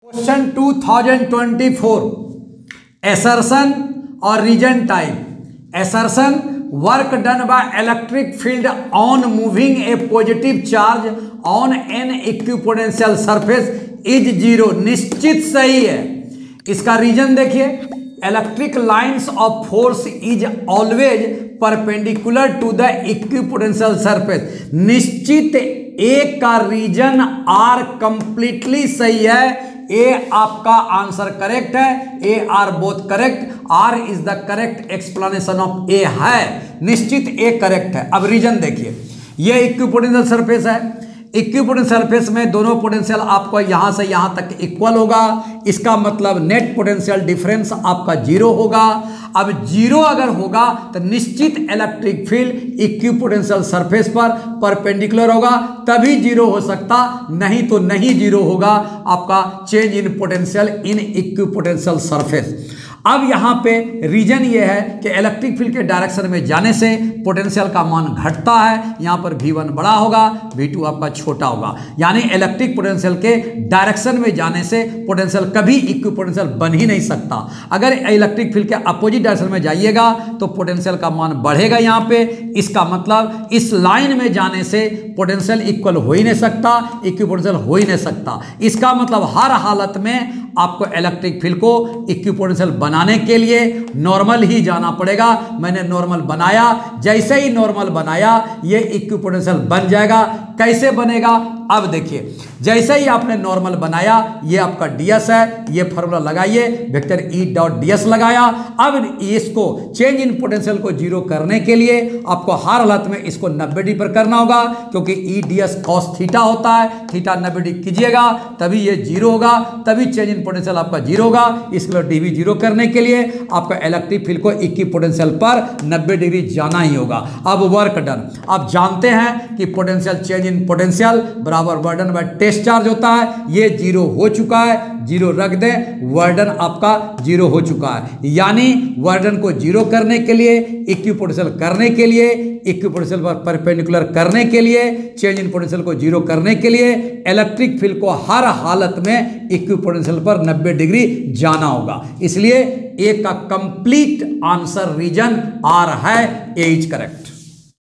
Question 2024 assertion और reason type. Assertion work done by electric field on moving a positive charge on an equipotential surface is zero. निश्चित सही है। इसका reason देखिए, electric lines of force is always perpendicular to the equipotential surface. निश्चित A का reason are completely सही है। ए आपका आंसर करेक्ट है। A R both correct. R is the correct explanation of A है। निश्चित ए करेक्ट है। अब रीजन देखिए, ये इक्विपोटेंशियल सरफेस है। इक्विपोटेंशियल सरफेस में दोनों पोटेंशियल आपको यहां से यहां तक इक्वल होगा। इसका मतलब नेट पोटेंशियल डिफरेंस आपका जीरो होगा। अब जीरो अगर होगा तो निश्चित इलेक्ट्रिक फील्ड इक्विपोटेंशियल सरफेस पर परपेंडिकुलर होगा, तभी जीरो हो सकता, नहीं तो नहीं जीरो होगा आपका change in potential in equipotential surface. अब यहां पे रीजन ये है कि इलेक्ट्रिक फील्ड के डायरेक्शन में जाने से पोटेंशियल का मान घटता है। यहां पर V1 बड़ा होगा, V2 आपका छोटा होगा। यानी इलेक्ट्रिक पोटेंशियल के डायरेक्शन में जाने से पोटेंशियल कभी इक्विपोटेंशियल बन ही नहीं सकता। अगर इलेक्ट्रिक फील्ड के अपोजिट डायरेक्शन में जाइएगा तो पोटेंशियल का मान बढ़ेगा यहां पे। इसका मतलब इस लाइन में जाने से पोटेंशियल इक्वल हो ही नहीं सकता, इक्विपोटेंशियल हो ही नहीं सकता। इसका मतलब हर हालत में आपको इलेक्ट्रिक फील्ड को इक्विपोटेंशियल बनाने के लिए नॉर्मल ही जाना पड़ेगा। मैंने नॉर्मल बनाया, जैसे ही नॉर्मल बनाया ये इक्विपोटेंशियल बन जाएगा। कैसे बनेगा अब देखिए, जैसे ही आपने नॉर्मल बनाया, ये आपका ds है, ये फॉर्मूला लगाइए, वेक्टर E डॉट ds लगाया। अब इसको चेंज इन पोटेंशियल को जीरो करने के लिए आपको हर हालत में इसको 90 डिग्री पर करना होगा, क्योंकि E ds cos थीटा होता है। थीटा 90 डिग्री कीजिएगा तभी ये जीरो होगा, तभी चेंज इन पोटेंशियल आपका जीरो होगा। इसके लिए dv जीरो करने के लिए आपका इलेक्ट्रिक फील्ड को इक्विपोटेंशियल पर 90 डिग्री जाना ही होगा। अब वर्क डन, आप जानते हैं कि पोटेंशियल चेंज इन पोटेंशियल बराबर work done by test charge होता है। ये जीरो हो चुका है, जीरो रख दें, वर्क डन आपका जीरो हो चुका है। यानी वर्क डन को जीरो करने के लिए, इक्विपोटेंशियल करने के लिए, इक्विपोटेंशियल पर परपेंडिकुलर करने के लिए, चेंज इन पोटेंशियल को जीरो करने के लिए इलेक्ट्रिक फील्ड को हर हालत में इक्विपोटेंशियल पर 90 डिग्री जाना होगा। इसलिए ए का कंप्लीट आंसर रीजन आर है। ए इज करेक्ट।